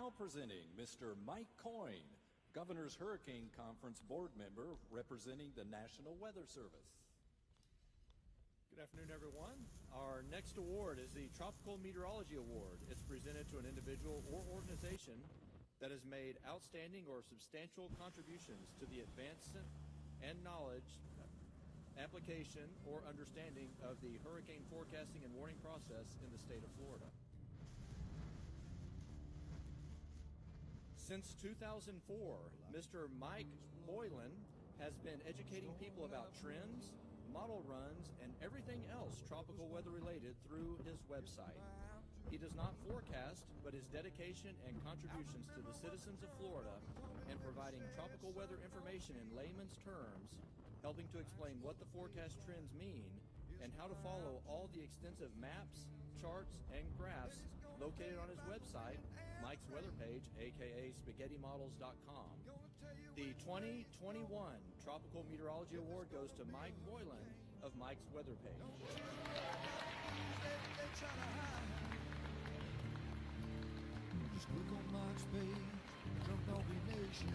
Now presenting Mr. Mike Coyne, Governor's Hurricane Conference Board member representing the National Weather Service. Good afternoon, everyone. Our next award is the Tropical Meteorology Award. It's presented to an individual or organization that has made outstanding or substantial contributions to the advancement and knowledge, application, or understanding of the hurricane forecasting and warning process in the state of Florida. Since 2004, Mr. Mike Boylan has been educating people about trends, model runs, and everything else tropical weather related through his website. He does not forecast, but his dedication and contributions to the citizens of Florida and providing tropical weather information in layman's terms, helping to explain what the forecast trends mean and how to follow all the extensive maps, charts, and graphs located on his website, Mike's weather page, aka spaghettimodels.com. The 2021 Tropical Meteorology Award goes to Mike Boylan of Mike's weather page. Just click on Mike's page, Drunk Donkey Nation.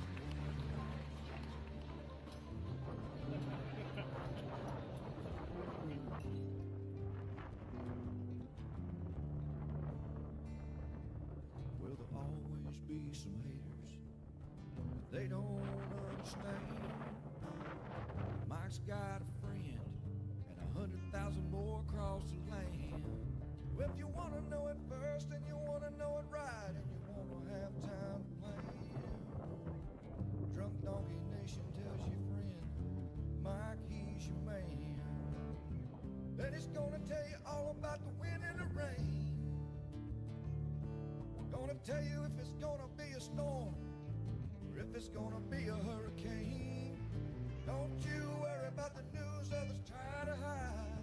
Well, there'll always be some haters, but they don't understand. Mike's got a friend and 100,000 more across the land. Well, if you want to know it first and you want to know it right and you want to have time to plan, Drunk Donkey Nation tells your friend, Mike, he's your man. And he's gonna tell you all about the wind and the rain. Gonna tell you if it's gonna be a storm or if it's gonna be a hurricane. Don't you worry about the news others try to hide.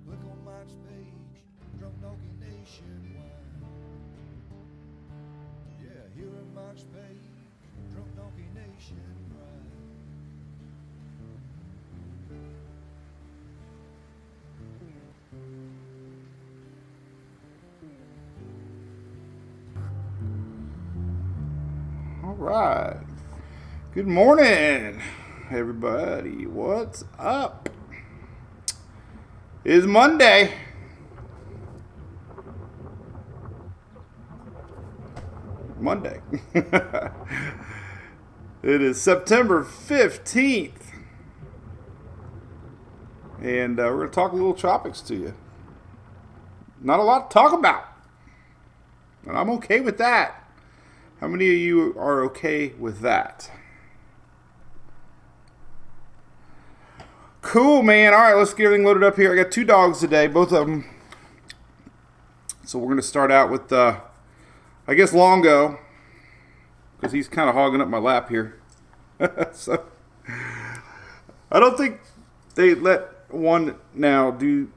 Click on Mike's page, Drunk Donkey Nationwide. Yeah, here on Mike's page, Drunk Donkey Nationwide. All right. Good morning, everybody. What's up? It's Monday. It is September 15th. And we're going to talk a little tropics to you. Not a lot to talk about. And I'm okay with that. How many of you are okay with that? Cool, man. All right, let's get everything loaded up here. I got two dogs today, both of them. So we're going to start out with, I guess, Longo, because he's kind of hogging up my lap here. So I don't think they let one now do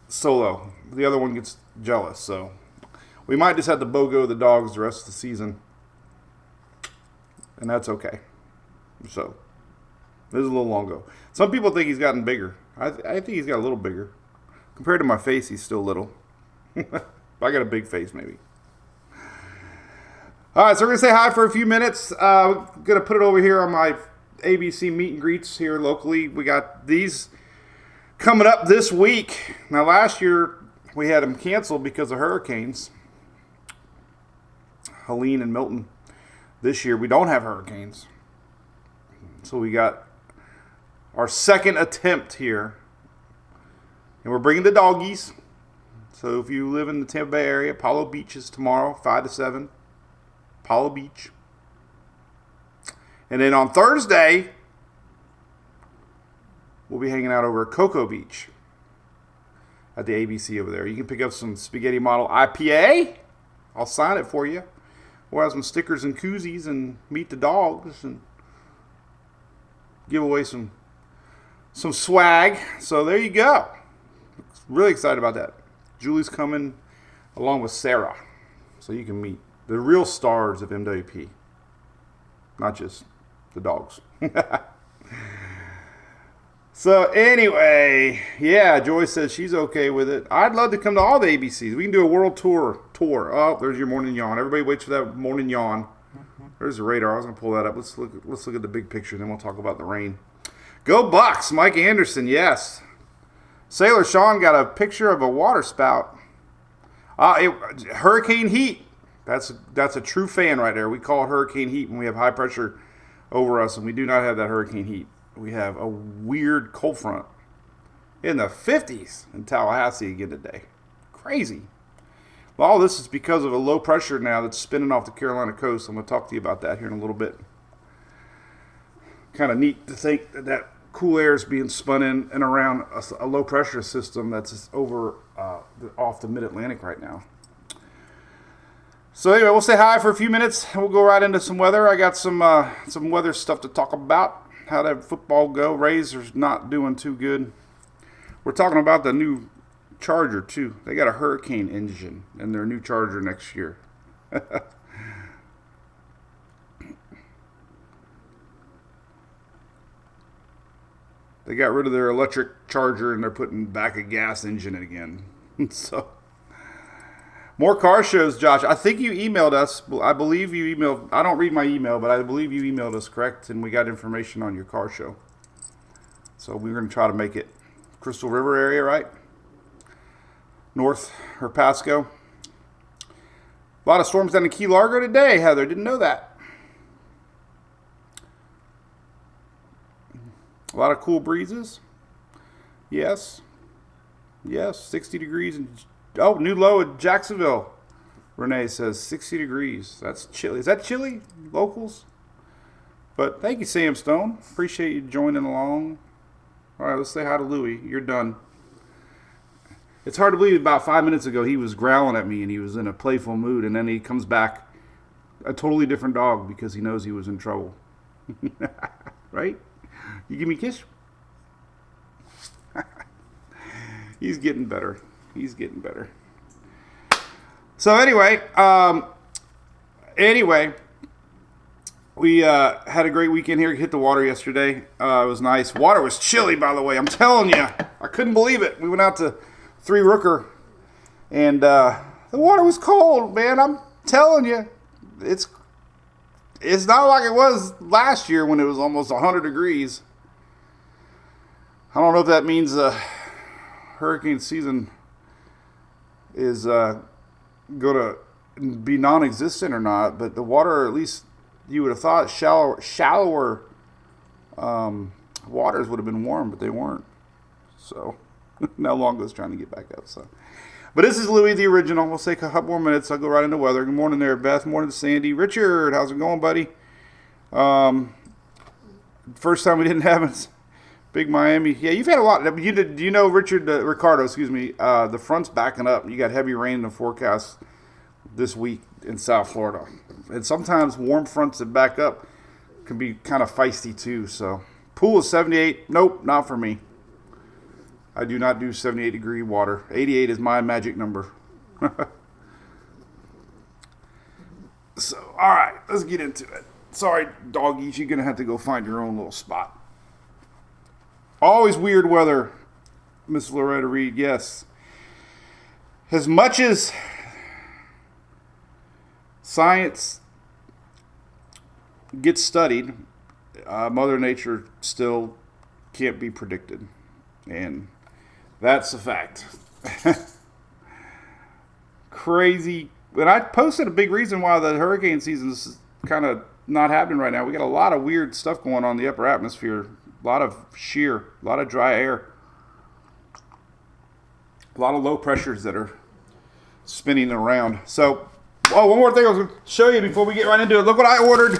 solo. The other one gets jealous, so we might just have to BOGO the dogs the rest of the season, and that's okay. So this is a little Longo. Some people think he's gotten bigger. I think he's got a little bigger. Compared to my face, he's still little. I got a big face, maybe. All right, so we're going to say hi for a few minutes. We're going to put it over here on my ABC meet and greets here locally. We got these coming up this week. Now, last year, we had them canceled because of hurricanes. Helene and Milton. This year, we don't have hurricanes. So we got our second attempt here. And we're bringing the doggies. So if you live in the Tampa Bay area, Apollo Beach is tomorrow, 5 to 7. Apollo Beach. And then on Thursday, we'll be hanging out over at Cocoa Beach at the ABC over there. You can pick up some Spaghetti Model IPA. I'll sign it for you. We'll have some stickers and koozies and meet the dogs and give away some swag. So there you go. Really excited about that. Julie's coming along with Sarah. So you can meet the real stars of MWP. Not just the dogs. So anyway, yeah, Joy says she's okay with it. I'd love to come to all the ABCs. We can do a world tour. Oh, there's your morning yawn. Everybody waits for that morning yawn. There's the radar. I was gonna pull that up. Let's look at the big picture, then we'll talk about the rain. Go Bucks, Mike Anderson. Yes. Sailor Sean got a picture of a water spout. Hurricane heat. That's a true fan right there. We call it hurricane heat when we have high pressure over us, and we do not have that hurricane heat. We have a weird cold front in the 50s in Tallahassee again today. Crazy. All this is because of a low pressure now that's spinning off the Carolina coast. I'm going to talk to you about that here in a little bit. Kind of neat to think that cool air is being spun in and around a low pressure system that's over off the mid-Atlantic right now. So anyway, we'll say hi for a few minutes and we'll go right into some weather. I got some weather stuff to talk about. How did football go? Rays are not doing too good. We're talking about the new Charger too. They got a Hurricane engine in their new Charger next year. They got rid of their electric Charger and they're putting back a gas engine in again. So, more car shows, Josh. I think you emailed us. I believe you emailed. I don't read my email, but I believe you emailed us, correct? And we got information on your car show. So we're going to try to make it Crystal River area, right? North or Pasco. A lot of storms down in Key Largo today, Heather. Didn't know that. A lot of cool breezes. Yes. 60 degrees. New low in Jacksonville. Renee says 60 degrees. That's chilly. Is that chilly, locals? But thank you, Sam Stone. Appreciate you joining along. All right, let's say hi to Louie. You're done. It's hard to believe about 5 minutes ago he was growling at me and he was in a playful mood, and then he comes back a totally different dog because he knows he was in trouble. Right? You give me a kiss? He's getting better. So anyway, we had a great weekend here. Hit the water yesterday. It was nice. Water was chilly, by the way. I'm telling you. I couldn't believe it. We went out to Three Rooker, and the water was cold, man. I'm telling you. It's not like it was last year when it was almost 100 degrees. I don't know if that means hurricane season is going to be non-existent or not, but the water, at least you would have thought shallower waters would have been warm, but they weren't. So now Longo's trying to get back up. So, but this is Louis, the original. We'll take a couple more minutes. I'll go right into weather. Good morning there, Beth. Morning, Sandy. Richard, how's it going, buddy? First time we didn't have it. Big Miami. Yeah, you've had a lot. Do you know, Ricardo, the front's backing up. You got heavy rain in the forecast this week in South Florida. And sometimes warm fronts that back up can be kind of feisty too. So, pool is 78. Nope, not for me. I do not do 78-degree water. 88 is my magic number. So, all right, let's get into it. Sorry, doggies, you're going to have to go find your own little spot. Always weird weather, Miss Loretta Reed, yes. As much as science gets studied, Mother Nature still can't be predicted. And that's a fact. Crazy. But I posted a big reason why the hurricane season is kind of not happening right now. We got a lot of weird stuff going on in the upper atmosphere. A lot of shear, a lot of dry air. A lot of low pressures that are spinning around. So, one more thing I was going to show you before we get right into it. Look what I ordered.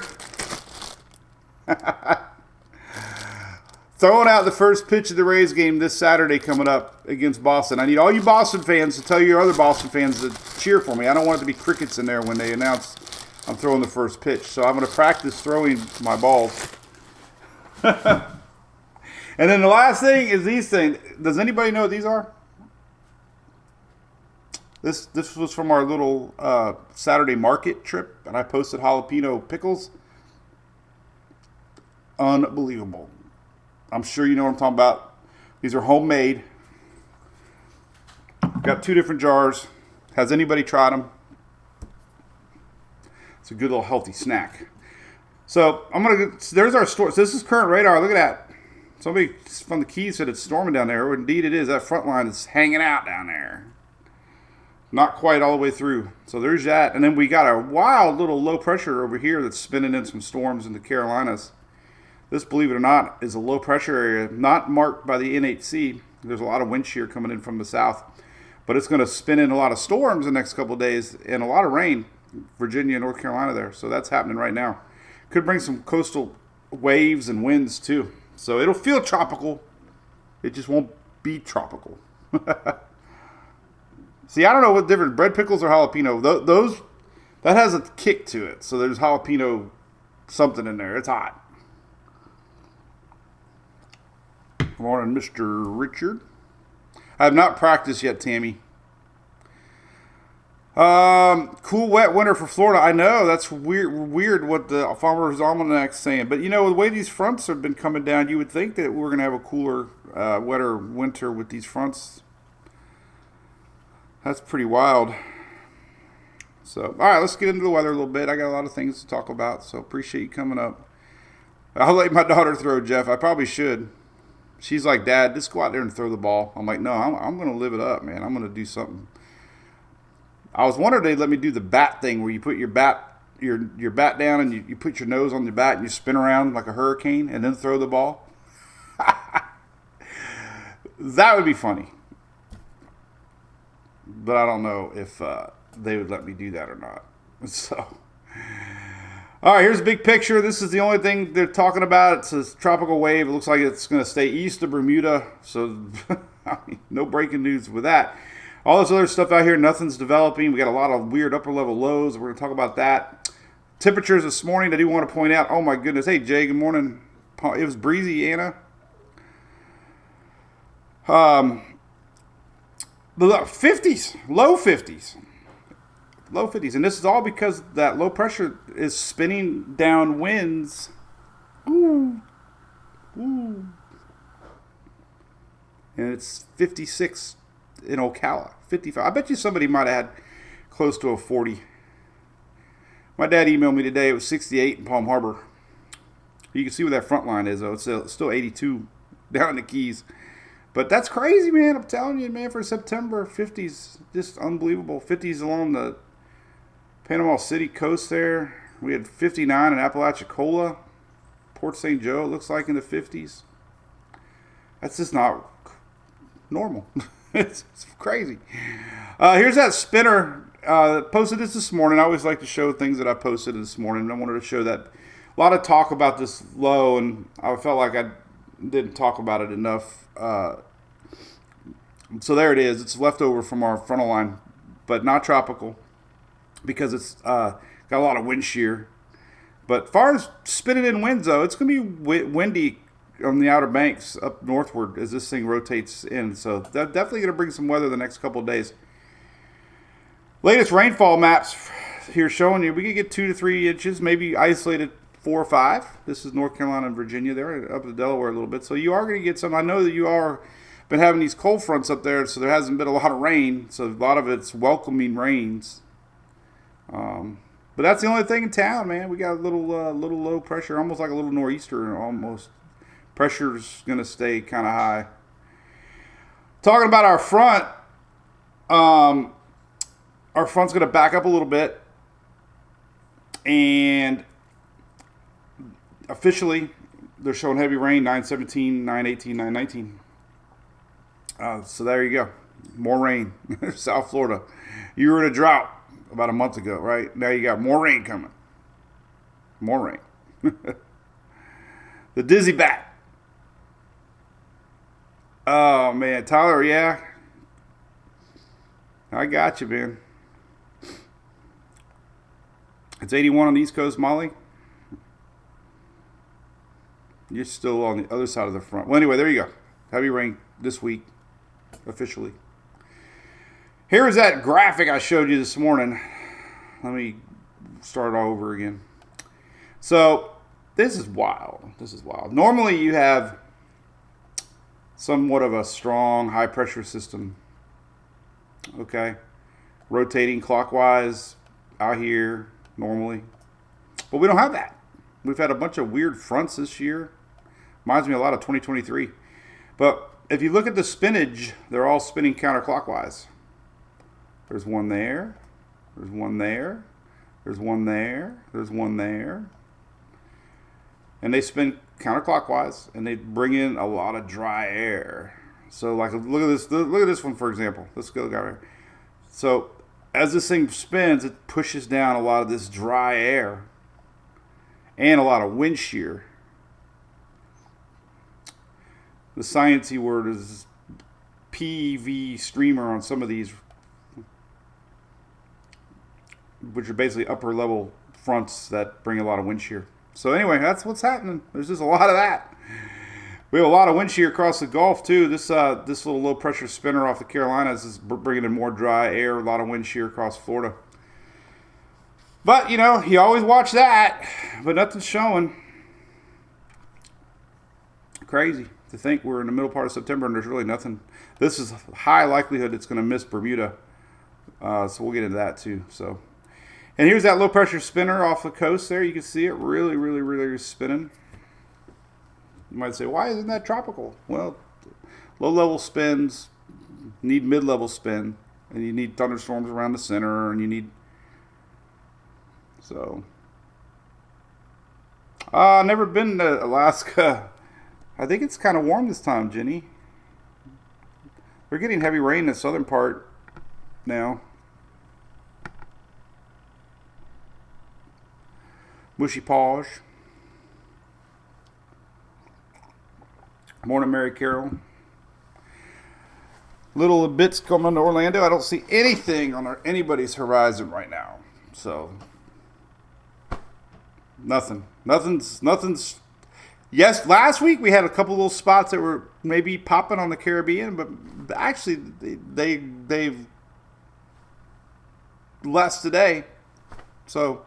Throwing out the first pitch of the Rays game this Saturday coming up against Boston. I need all you Boston fans to tell your other Boston fans to cheer for me. I don't want it to be crickets in there when they announce I'm throwing the first pitch. So I'm going to practice throwing my balls. And then the last thing is these things. Does anybody know what these are? This was from our little Saturday market trip, and I posted jalapeno pickles. Unbelievable. I'm sure you know what I'm talking about. These are homemade. Got 2 different jars. Has anybody tried them? It's a good little healthy snack. So there's our store. So this is current radar. Look at that. Somebody from the Keys said it's storming down there. Indeed it is. That front line is hanging out down there. Not quite all the way through. So there's that. And then we got a wild little low pressure over here that's spinning in some storms in the Carolinas. This, believe it or not, is a low pressure area, not marked by the NHC. There's a lot of wind shear coming in from the south. But it's going to spin in a lot of storms the next couple of days and a lot of rain. Virginia, North Carolina there. So that's happening right now. Could bring some coastal waves and winds too. So it'll feel tropical. It just won't be tropical. See, I don't know what different, bread pickles or jalapeno. Those, that has a kick to it. So there's jalapeno something in there. It's hot. Good morning, Mr. Richard. I have not practiced yet, Tammy. Cool, wet winter for Florida. I know that's weird what the Farmer's Almanac's saying. But you know, the way these fronts have been coming down, you would think that we're going to have a cooler, wetter winter with these fronts. That's pretty wild. So, all right, let's get into the weather a little bit. I got a lot of things to talk about, so appreciate you coming up. I'll let my daughter throw, Jeff. I probably should. She's like, Dad, just go out there and throw the ball. I'm like, no, I'm going to live it up, man. I'm going to do something. I was wondering if they'd let me do the bat thing where you put your bat down and you put your nose on the bat and you spin around like a hurricane and then throw the ball. That would be funny. But I don't know if they would let me do that or not. So, all right, here's a big picture. This is the only thing they're talking about. It's a tropical wave. It looks like it's going to stay east of Bermuda. So, I mean, no breaking news with that. All this other stuff out here, nothing's developing. We got a lot of weird upper level lows. We're going to talk about that. Temperatures this morning, I do want to point out. Oh, my goodness. Hey, Jay, good morning. It was breezy, Anna. The 50s, low 50s. Low 50s. And this is all because that low pressure is spinning down winds. Ooh. Ooh. And it's 56 in Ocala. 55. I bet you somebody might have had close to a 40. My dad emailed me today. It was 68 in Palm Harbor. You can see where that front line is, though. It's still 82 down in the Keys. But that's crazy, man. I'm telling you, man, for September, 50s, just unbelievable. 50s along the Panama City coast there. We had 59 in Apalachicola. Port St. Joe, it looks like, in the 50s. That's just not normal. It's crazy. Here's that spinner. Posted this morning. I always like to show things that I posted this morning. I wanted to show that. A lot of talk about this low, and I felt like I didn't talk about it enough. So there it is. It's leftover from our frontal line, but not tropical because it's got a lot of wind shear. But as far as spinning in winds, though, it's going to be windy on the Outer Banks up northward as this thing rotates in. So that's definitely going to bring some weather the next couple of days. Latest rainfall maps here showing you we could get 2 to 3 inches, maybe isolated 4 or 5. This is North Carolina and Virginia there, up to Delaware a little bit. So you are going to get some. I know that you are been having these cold fronts up there, so there hasn't been a lot of rain. So a lot of it's welcoming rains. But that's the only thing in town, man. We got a little low pressure, almost like a little nor'easter almost. Pressure's going to stay kind of high. Talking about our front, our front's going to back up a little bit. And officially, they're showing heavy rain, 9/17, 9/18, 9/19. So there you go. More rain. South Florida. You were in a drought about a month ago, right? Now you got more rain coming. More rain. The Dizzy Bat. Oh, man. Tyler, yeah. I got you, man. It's 81 on the East Coast, Molly. You're still on the other side of the front. Well, anyway, there you go. Heavy rain this week, officially. Here's that graphic I showed you this morning. Let me start all over again. So, this is wild. This is wild. Normally, you have somewhat of a strong high pressure system. Okay. Rotating clockwise out here normally. But we don't have that. We've had a bunch of weird fronts this year. Reminds me a lot of 2023. But if you look at the spinach, they're all spinning counterclockwise. There's one there. There's one there. There's one there. There's one there. And they spin counterclockwise, and they bring in a lot of dry air. So, like, look at this. Look at this one, for example. Let's go down here. So, as this thing spins, it pushes down a lot of this dry air and a lot of wind shear. The sciencey word is PV streamer on some of these, which are basically upper level fronts that bring a lot of wind shear. So anyway, that's what's happening. There's just a lot of that. We have a lot of wind shear across the Gulf too. This little low pressure spinner off the Carolinas is bringing in more dry air, a lot of wind shear across Florida. But you know, you always watch that, but nothing's showing. Crazy to think we're in the middle part of September and there's really nothing. This is high likelihood it's going to miss Bermuda. So we'll get into that too. So. And here's that low pressure spinner off the coast there. You can see it really, really, really spinning. You might say, why isn't that tropical? Well, low level spins need mid level spin, and you need thunderstorms around the center, and you need. So. Never been to Alaska. I think it's kind of warm this time, Jenny. We're getting heavy rain in the southern part now. Mushy Paws. Morning, Mary Carol. Little bits coming to Orlando. I don't see anything on anybody's horizon right now. So, Nothing's. Yes, last week we had a couple little spots that were maybe popping on the Caribbean, but actually they've less today. So,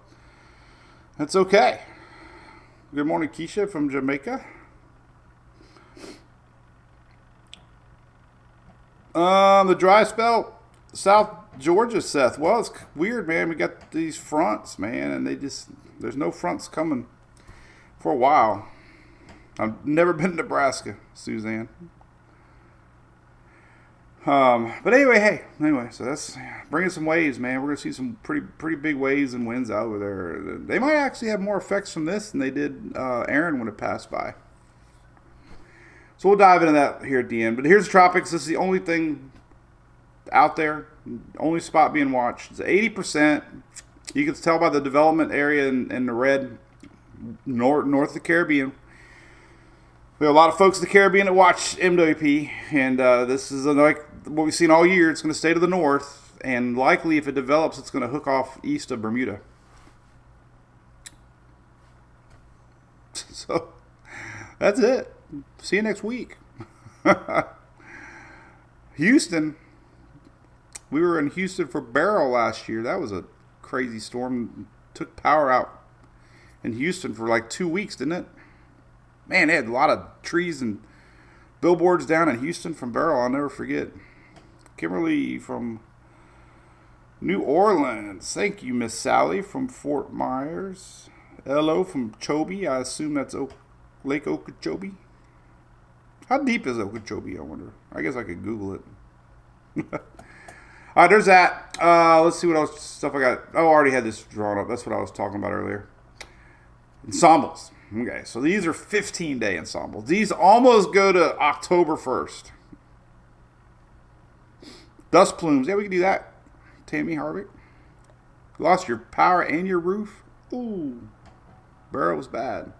that's okay. Good morning, Keisha from Jamaica. The dry spell, South Georgia, Seth. Well, it's weird, man. We got these fronts, man, and there's no fronts coming for a while. I've never been to Nebraska, Suzanne. But anyway, so that's bringing some waves, man. We're gonna see some pretty big waves and winds out over there. They might actually have more effects from this than they did Aaron when it passed by. So we'll dive into that here at the end. But here's the tropics. This is the only thing out there, only spot being watched. It's 80%. You can tell by the development area in the red north of the Caribbean. We have a lot of folks in the Caribbean that watch MWP, and this is like what we've seen all year. It's going to stay to the north, and likely if it develops, it's going to hook off east of Bermuda. So that's it. See you next week. Houston. We were in Houston for Beryl last year. That was a crazy storm. Took power out in Houston for like 2 weeks, didn't it? Man, they had a lot of trees and billboards down in Houston from Beryl. I'll never forget. Kimberly from New Orleans. Thank you, Miss Sally from Fort Myers. Hello from Chobe. I assume that's Lake Okeechobee. How deep is Okeechobee, I wonder? I guess I could Google it. All right, there's that. Let's see what else stuff I got. Oh, I already had this drawn up. That's what I was talking about earlier. Ensembles. Okay, so these are 15-day ensembles. These almost go to October 1st. Dust plumes. Yeah, we can do that. Tammy Harvick. Lost your power and your roof. Ooh. Burrow was bad.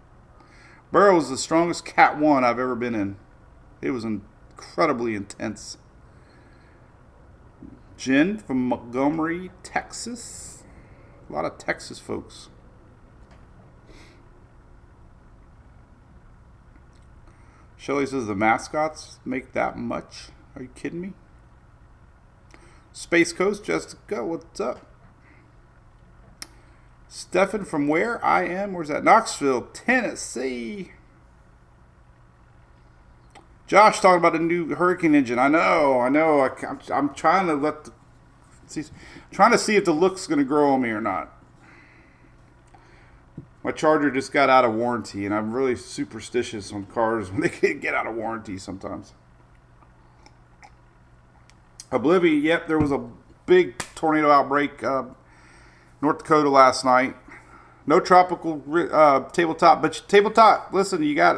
Burrow was the strongest Cat 1 I've ever been in. It was incredibly intense. Jen from Montgomery, Texas. A lot of Texas folks. Shelly says the mascots make that much. Are you kidding me? Space Coast, Jessica, what's up? Stefan from where? I am. Where's that? Knoxville, Tennessee. Josh talking about the new Hurricane engine. I know. I'm trying to trying to see if the look's going to grow on me or not. My Charger just got out of warranty, and I'm really superstitious on cars when they get out of warranty sometimes. Oblivion, yep, there was a big tornado outbreak North Dakota last night. No tropical tabletop, but tabletop, listen, you got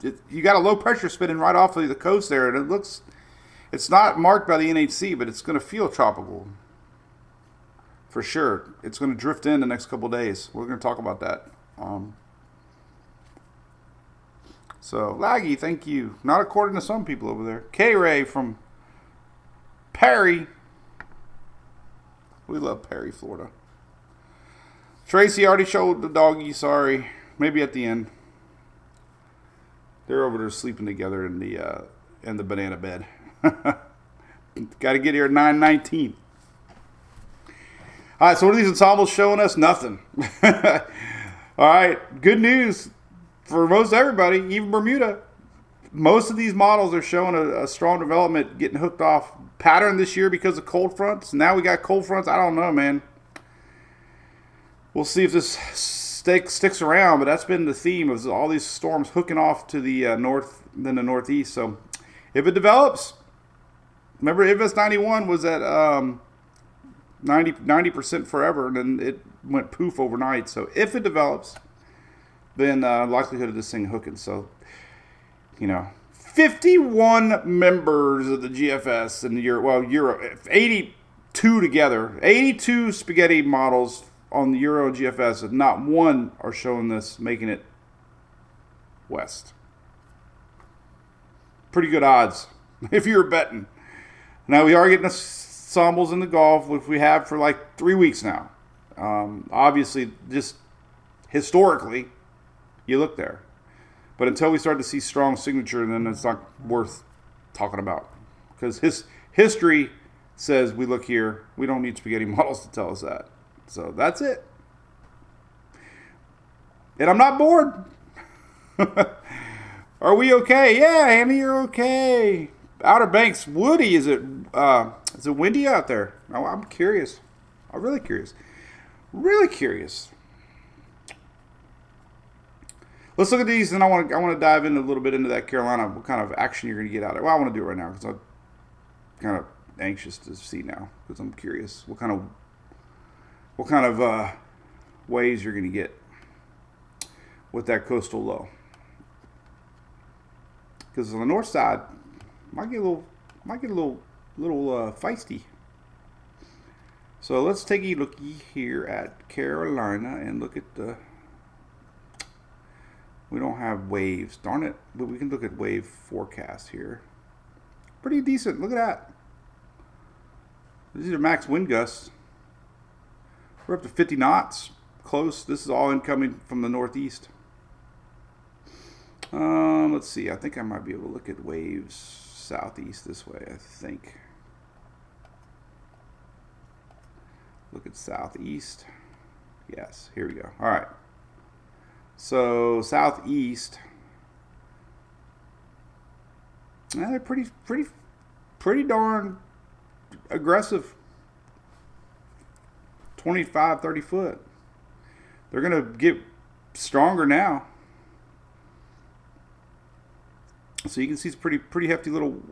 a low pressure spinning right off of the coast there, and it's not marked by the NHC, but it's going to feel tropical. For sure. It's going to drift in the next couple days. We're going to talk about that. So, Laggy, thank you. Not according to some people over there. K-Ray from Perry. We love Perry, Florida. Tracy already showed the doggy, sorry. Maybe at the end. They're over there sleeping together in the banana bed. Got to get here at 9:19. All right, so what are these ensembles showing us? Nothing. All right, good news for most everybody, even Bermuda. Most of these models are showing a strong development, getting hooked off pattern this year because of cold fronts. Now we got cold fronts. I don't know, man. We'll see if this sticks around, but that's been the theme of all these storms hooking off to the north, then the northeast. So if it develops, remember IVS 91 was at 90% forever, and then it went poof overnight. So if it develops, then likelihood of this thing hooking. So, 51 members of the GFS in the Euro, 82 together, 82 spaghetti models on the Euro and GFS, and not one are showing this, making it west. Pretty good odds if you're betting. Now we are getting ensembles in the Gulf, which we have for like 3 weeks now. Obviously, just historically, you look there. But until we start to see strong signature, then it's not worth talking about. Because history says we look here. We don't need spaghetti models to tell us that. So that's it. And I'm not bored. Are we okay? Yeah, Andy, you're okay. Outer Banks, Woody, is it windy out there? Oh, I'm curious. I'm really curious. Really curious. Let's look at these, and I want to dive in a little bit into that Carolina. What kind of action you're going to get out of it? Well, I want to do it right now because I'm kind of anxious to see now because I'm curious what kind of waves you're going to get with that coastal low. Because on the north side, might get a little feisty. So let's take a look here at Carolina and look at the. We don't have waves, darn it, but we can look at wave forecast here. Pretty decent. Look at that. These are max wind gusts. We're up to 50 knots. Close. This is all incoming from the northeast. Let's see. I think I might be able to look at waves southeast this way, I think. Look at southeast. Yes, here we go. All right. So southeast. They're pretty darn aggressive. 25, 30 foot. They're going to get stronger now. So you can see it's pretty hefty little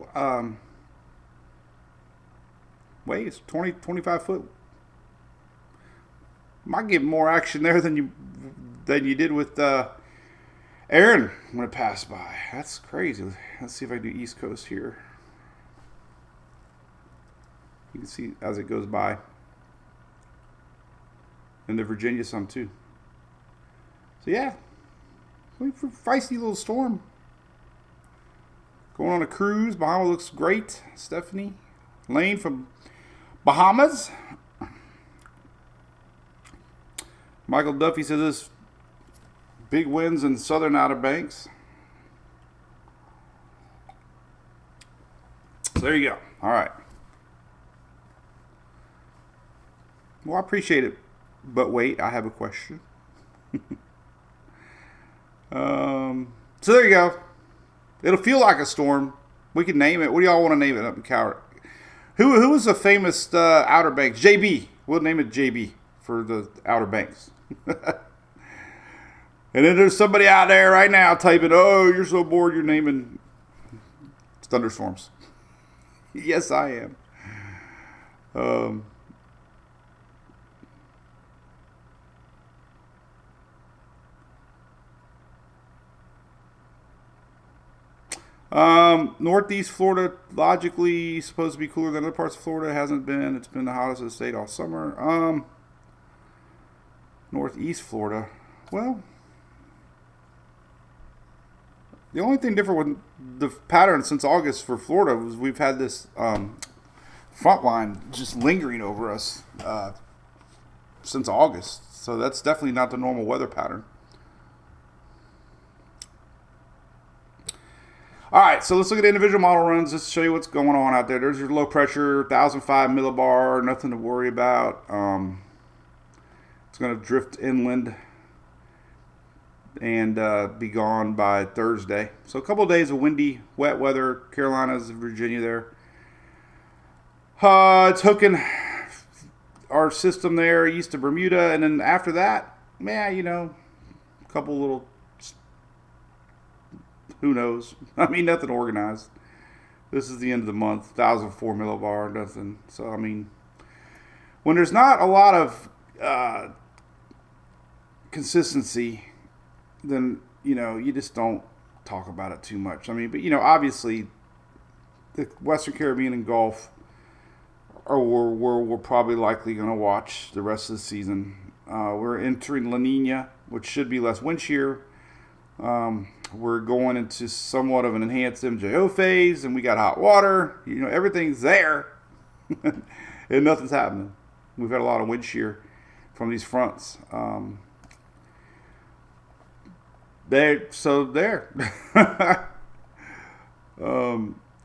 waves, 20, 25 foot. Might get more action there than you did with Aaron when it passed by. That's crazy. Let's see if I do East Coast here. You can see as it goes by. And the Virginia some too. So yeah, feisty little storm. Going on a cruise. Bahama looks great. Stephanie Lane from Bahamas. Michael Duffy says this big winds in southern Outer Banks. So there you go. All right. Well, I appreciate it. But wait, I have a question. So there you go. It'll feel like a storm. We can name it. What do y'all want to name it up in Coward? Who was the famous Outer Banks? JB. We'll name it JB for the Outer Banks. And then there's somebody out there right now typing, "Oh, you're so bored, you're naming thunderstorms." Yes, I am. Northeast Florida, logically supposed to be cooler than other parts of Florida. It hasn't been. It's been the hottest of the state all summer. Northeast Florida, well, the only thing different with the pattern since August for Florida was we've had this front line just lingering over us since August. So that's definitely not the normal weather pattern. All right, so let's look at the individual model runs. Just to show you what's going on out there. There's your low pressure, 1005 millibar, nothing to worry about. It's going to drift inland and be gone by Thursday. So a couple of days of windy, wet weather, Carolinas, Virginia there. It's hooking our system there east of Bermuda, and then after that, man, a couple little, who knows? I mean, nothing organized. This is the end of the month, 1004 millibar, nothing. So, I mean, when there's not a lot of consistency, then, you just don't talk about it too much. I mean, but, obviously, the Western Caribbean and Gulf are where we're probably likely going to watch the rest of the season. We're entering La Nina, which should be less wind shear. We're going into somewhat of an enhanced MJO phase, and we got hot water. Everything's there, and nothing's happening. We've had a lot of wind shear from these fronts. There.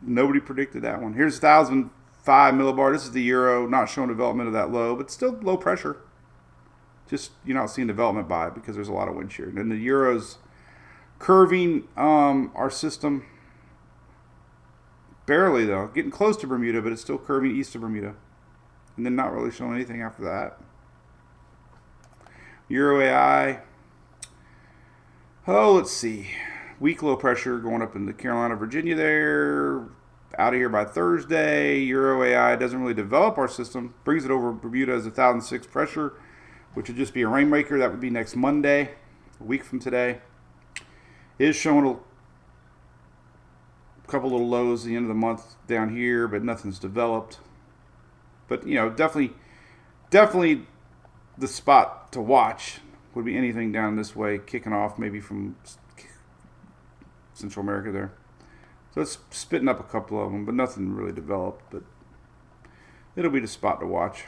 Nobody predicted that one. Here's 1005 millibar. This is the Euro, not showing development of that low, but still low pressure. Just you're not seeing development by it because there's a lot of wind shear. And then the Euro's curving our system barely, though, getting close to Bermuda, but it's still curving east of Bermuda, and then not really showing anything after that. Euro AI. Oh, let's see. Weak low pressure going up into Carolina, Virginia there. Out of here by Thursday. Euro AI doesn't really develop our system. Brings it over Bermuda as 1006 pressure, which would just be a rainmaker. That would be next Monday, a week from today. Is showing a couple little lows at the end of the month down here, but nothing's developed. But, definitely the spot to watch would be anything down this way, kicking off maybe from Central America there. So it's spitting up a couple of them, but nothing really developed. But it'll be the spot to watch.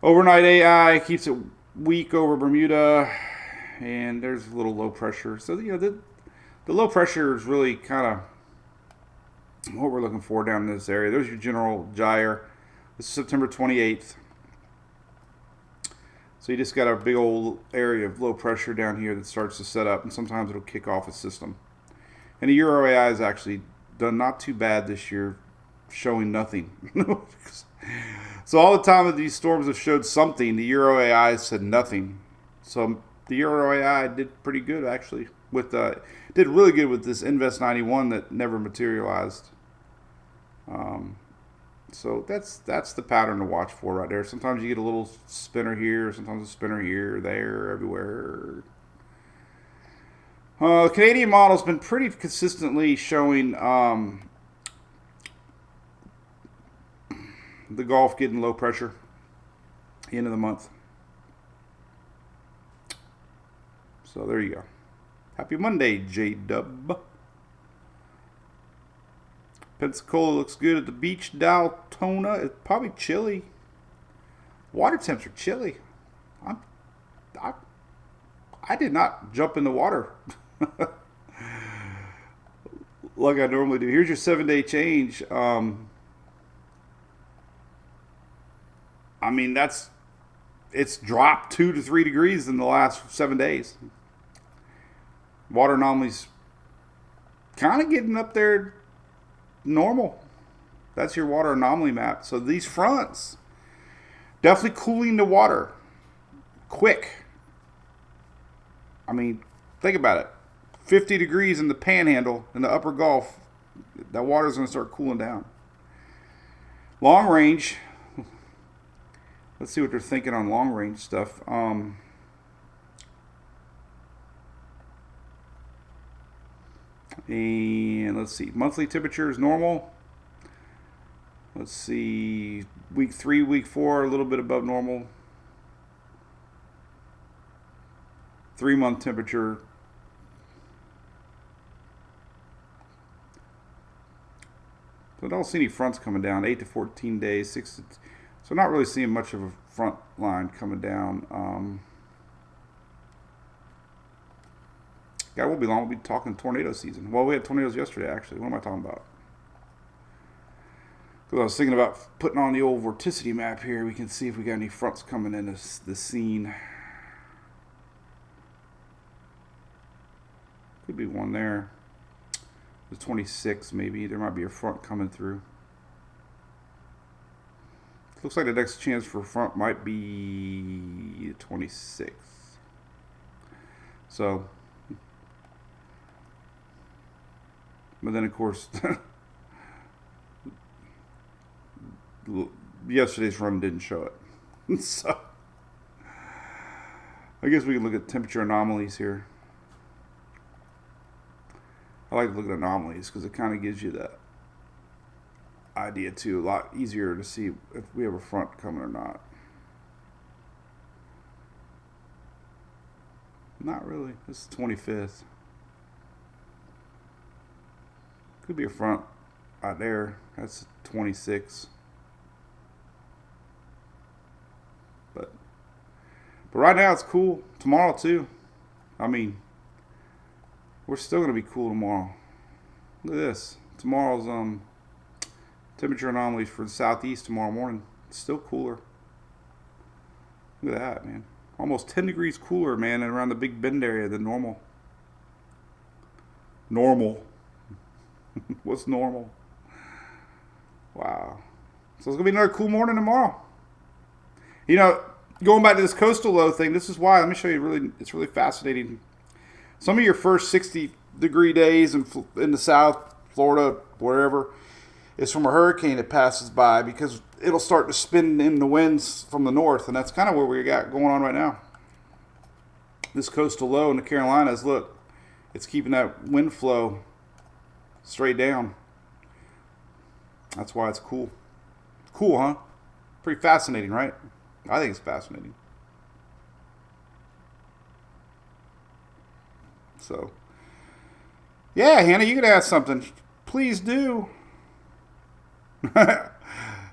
Overnight AI keeps it weak over Bermuda, and there's a little low pressure. So, the low pressure is really kind of what we're looking for down in this area. There's your general gyre. This is September 28th. So you just got a big old area of low pressure down here that starts to set up, and sometimes it'll kick off a system. And the Euro AI has actually done not too bad this year, showing nothing. So all the time that these storms have showed something, the Euro AI said nothing. So the Euro AI did pretty good, actually. Did really good with this Invest 91 that never materialized. So that's the pattern to watch for right there. Sometimes you get a little spinner here, sometimes a spinner here, there, everywhere. Canadian model's been pretty consistently showing the Gulf getting low pressure at the end of the month. So there you go. Happy Monday, J-Dub. Pensacola looks good at the beach. Daltona, it's probably chilly. Water temps are chilly. I did not jump in the water like I normally do. Here's your 7-day change. I mean, it's dropped 2 to 3 degrees in the last 7 days. Water anomalies kind of getting up there normal. That's your water anomaly map. So these fronts definitely cooling the water quick. I mean, think about it. 50 degrees in the Panhandle, in the upper Gulf, that water's going to start cooling down. Long range. Let's see what they're thinking on long range stuff. And let's see. Monthly temperature is normal. Let's see. Week 3, week 4, a little bit above normal. 3-month temperature. So I don't see any fronts coming down. 8 to 14 days. 6 to so not really seeing much of a front line coming down. God, won't be long. We'll be talking tornado season. Well, we had tornadoes yesterday, actually. What am I talking about? Because I was thinking about putting on the old vorticity map here. We can see if we got any fronts coming in the scene. Could be one there. The 26, maybe. There might be a front coming through. Looks like the next chance for front might be the 26th. So, but then of course, yesterday's run didn't show it. So, I guess we can look at temperature anomalies here. I like to look at anomalies because it kind of gives you that idea too. A lot easier to see if we have a front coming or not. Not really. This is 25th. Could be a front out there. That's 26. But right now it's cool. Tomorrow too. I mean, we're still gonna be cool tomorrow. Look at this. Tomorrow's temperature anomalies for the southeast tomorrow morning. It's still cooler. Look at that, man. Almost 10 degrees cooler, man, and around the Big Bend area than normal. Normal. What's normal? Wow. So it's going to be another cool morning tomorrow. You know, going back to this coastal low thing, this is why. Let me show you. It's really fascinating. Some of your first 60-degree days in the South, Florida, wherever, is from a hurricane that passes by because it'll start to spin in the winds from the north, and that's kind of what we got going on right now. This coastal low in the Carolinas, look, it's keeping that wind flow straight down. That's why it's cool. Cool, huh? Pretty fascinating, right? I think it's fascinating. So, yeah, Hannah, you can ask something. Please do.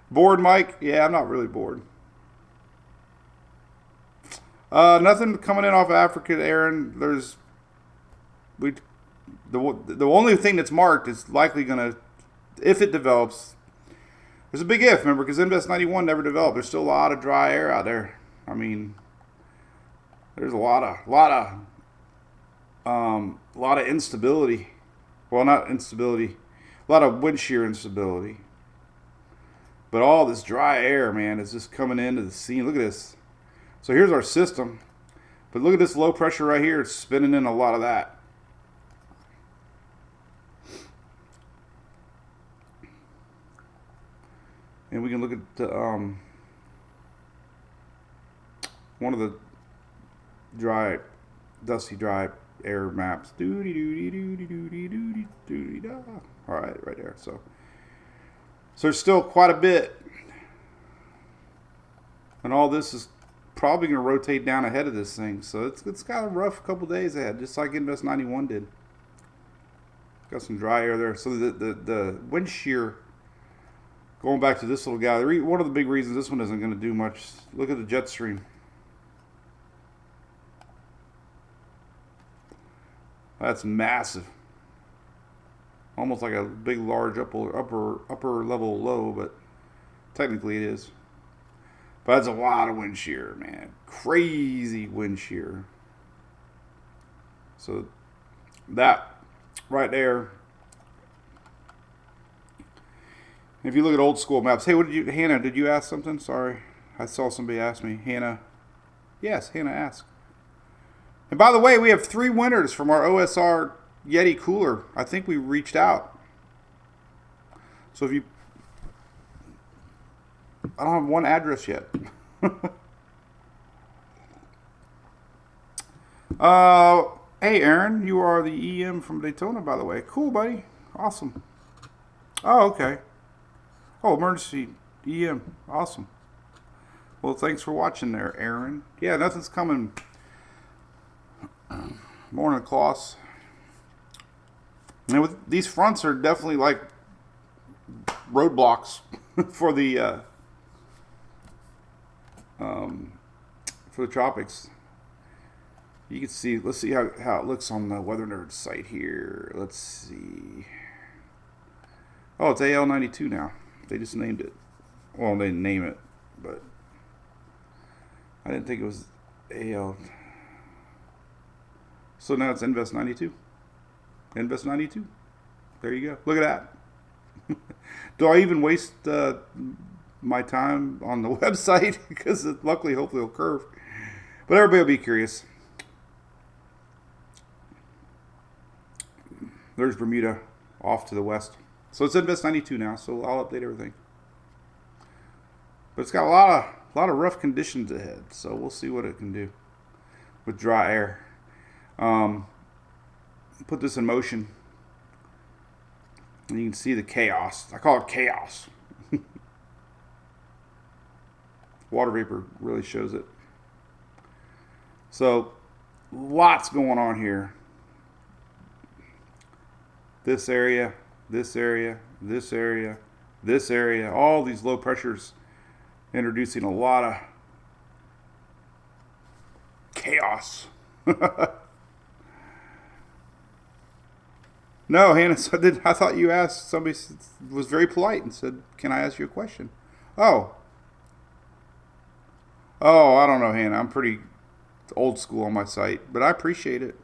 Bored, Mike? Yeah, I'm not really bored. Nothing coming in off of Africa, Aaron. The only thing that's marked is likely going to, if it develops, there's a big if, remember, because Invest 91 never developed. There's still a lot of dry air out there. I mean, there's a lot of instability. Well, not instability. A lot of wind shear instability. But all this dry air, man, is just coming into the scene. Look at this. So here's our system. But look at this low pressure right here. It's spinning in a lot of that. And we can look at the, one of the dusty dry air maps. All right, right there. So there's still quite a bit. And all this is probably going to rotate down ahead of this thing. So it's got a rough couple days ahead, just like Invest 91 did. Got some dry air there. So the wind shear, going back to this little guy, one of the big reasons this one isn't going to do much, look at the jet stream. That's massive. Almost like a big, large upper level low, but technically it is. But that's a lot of wind shear, man. Crazy wind shear. So that right there If you look at old school maps, hey, Hannah, did you ask something? Sorry. I saw somebody ask me. Hannah. Yes, Hannah asked. And by the way, we have 3 winners from our OSR Yeti cooler. I think we reached out. So if you... I don't have one address yet. Hey, Aaron, you are the EM from Daytona, by the way. Cool, buddy. Awesome. Oh, okay. Oh, emergency EM. Awesome. Well, thanks for watching there, Aaron. Yeah, nothing's coming. Morning, Klaus. And with these fronts are definitely like roadblocks for the tropics. You can see. Let's see how it looks on the Weather Nerd site here. Let's see. Oh, it's AL92 now. They just named it. Well, they didn't name it, but I didn't think it was AL. So now it's Invest 92. Invest 92. There you go. Look at that. Do I even waste my time on the website? Because luckily, hopefully, it'll curve. But everybody will be curious. There's Bermuda off to the west. So it's Invest 92 now, so I'll update everything. But it's got a lot of rough conditions ahead, so we'll see what it can do with dry air. Put this in motion, and you can see the chaos. I call it chaos. Water vapor really shows it. So, lots going on here. This area, this area, this area, this area. All these low pressures introducing a lot of chaos. No, Hannah, I thought you asked, somebody was very polite and said, can I ask you a question? Oh, I don't know, Hannah. I'm pretty old school on my site, but I appreciate it.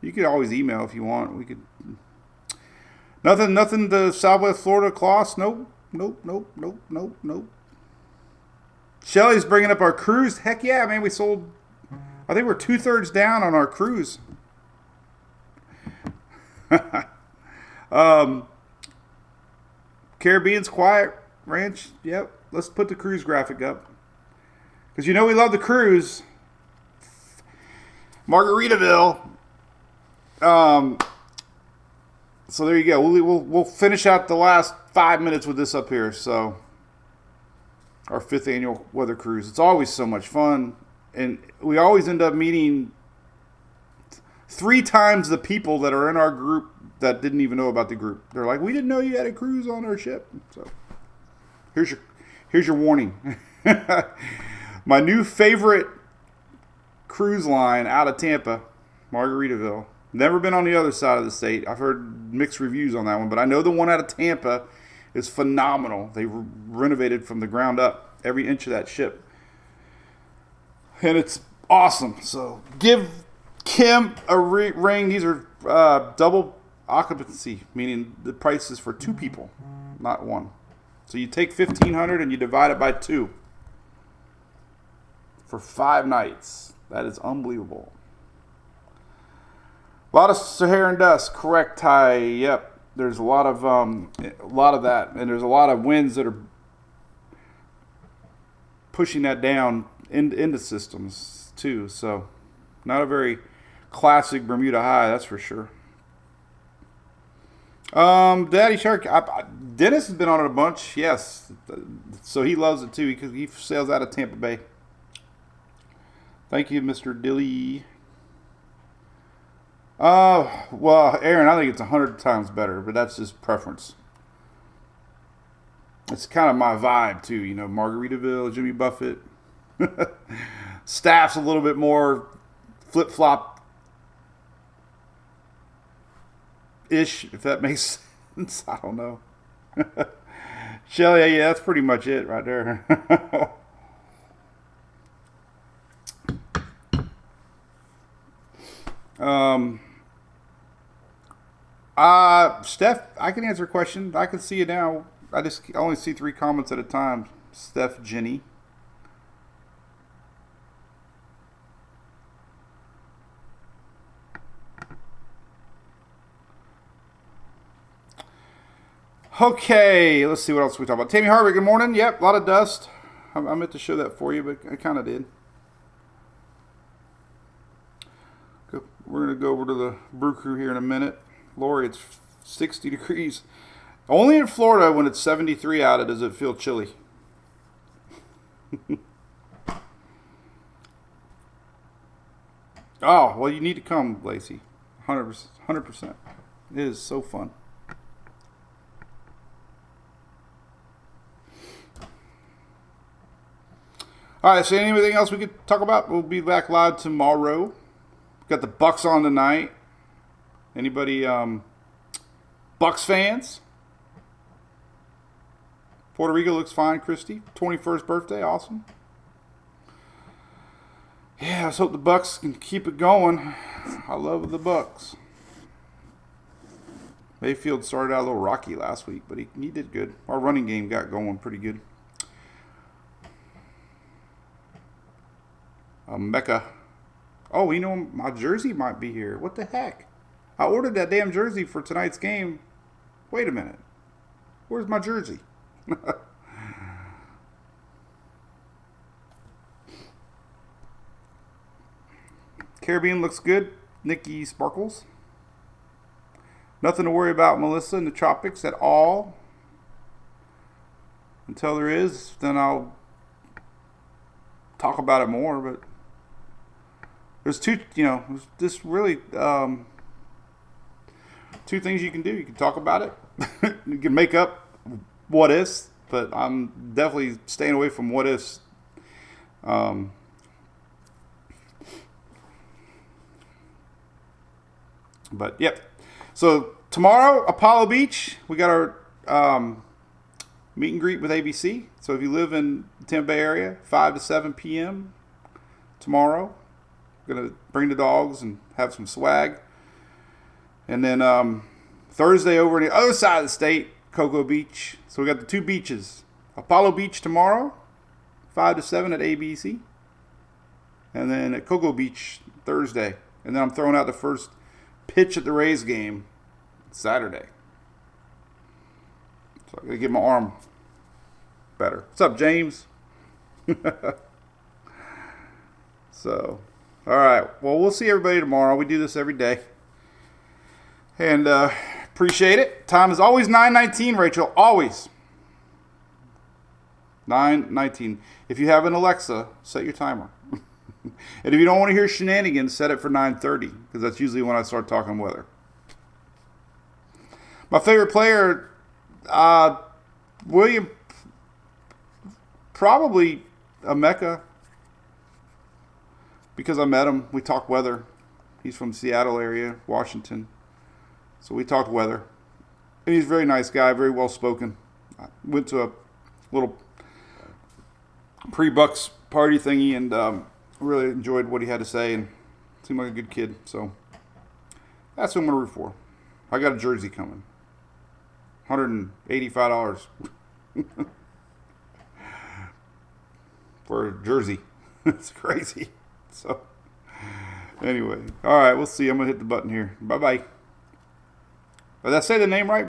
You could always email if you want. We could. Nothing to Southwest Florida, Klaus? Nope. Shelly's bringing up our cruise. Heck yeah, man. We sold, I think we're 2/3 down on our cruise. Caribbean's Quiet Ranch. Yep. Let's put the cruise graphic up. Because you know we love the cruise. Margaritaville. So there you go. We'll finish out the last 5 minutes with this up here. So our 5th annual weather cruise. It's always so much fun, and we always end up meeting 3 times the people that are in our group that didn't even know about the group. They're like, we didn't know you had a cruise on our ship. So here's your warning. My new favorite cruise line out of Tampa, Margaritaville. Never been on the other side of the state. I've heard mixed reviews on that one, but I know the one out of Tampa is phenomenal. They renovated from the ground up every inch of that ship, and it's awesome. So give Kim a ring. These are double occupancy, meaning the price is for 2 people, not 1. So you take $1,500 and you divide it by 2 for 5 nights. That is unbelievable. A lot of Saharan dust, correct, Ty. Yep, there's a lot of that, and there's a lot of winds that are pushing that down into systems too. So, not a very classic Bermuda high, that's for sure. Daddy Shark, Dennis has been on it a bunch. Yes, so he loves it too because he sails out of Tampa Bay. Thank you, Mr. Dilly. Well, Aaron, I think it's 100 times better, but that's just preference. It's kind of my vibe, too. You know, Margaritaville, Jimmy Buffett. Staff's a little bit more flip-flop-ish, if that makes sense. I don't know. Shelly, yeah, that's pretty much it right there. Steph, I can answer a question. I can see you now. I only see 3 comments at a time. Steph, Jenny. Okay, let's see what else we talk about. Tammy Harvey, good morning. Yep, a lot of dust. I meant to show that for you, but I kind of did. We're going to go over to the Brew Crew here in a minute. Lori, it's 60 degrees. Only in Florida when it's 73 out does it feel chilly. Oh, well, you need to come, Lacey. 100%. It is so fun. All right, so anything else we could talk about? We'll be back live tomorrow. Got the Bucks on tonight. Anybody Bucks fans? Puerto Rico looks fine, Christy. 21st birthday, awesome. Yeah, let's hope the Bucks can keep it going. I love the Bucks. Mayfield started out a little rocky last week, but he did good. Our running game got going pretty good. Mecca. Oh, you know, my jersey might be here. What the heck? I ordered that damn jersey for tonight's game. Wait a minute. Where's my jersey? Caribbean looks good. Nikki Sparkles. Nothing to worry about, Melissa, in the tropics at all. Until there is, then I'll talk about it more, but there's two things you can do. You can talk about it. You can make up what ifs, but I'm definitely staying away from what ifs. But yep. So tomorrow, Apollo Beach, we got our meet and greet with ABC. So if you live in the Tampa Bay area, 5 to 7 p.m. tomorrow. Gonna bring the dogs and have some swag. And then Thursday over on the other side of the state, Cocoa Beach. So we got the 2 beaches. Apollo Beach tomorrow, 5 to 7 at ABC. And then at Cocoa Beach Thursday. And then I'm throwing out the first pitch at the Rays game Saturday. So I gotta get my arm better. What's up, James? So, all right. Well, we'll see everybody tomorrow. We do this every day. And appreciate it. Time is always 9:19, Rachel. Always. 9:19. If you have an Alexa, set your timer. And if you don't want to hear shenanigans, set it for 9:30, because that's usually when I start talking weather. My favorite player, William, probably Emeka, because I met him. We talked weather. He's from Seattle area, Washington. So we talked weather. And he's a very nice guy, very well spoken. I went to a little pre-Bucks party thingy and really enjoyed what he had to say and seemed like a good kid. So that's what I'm going to root for. I got a jersey coming. $185 for a jersey. It's crazy. So anyway, all right, we'll see. I'm going to hit the button here. Bye-bye. Did I say the name right?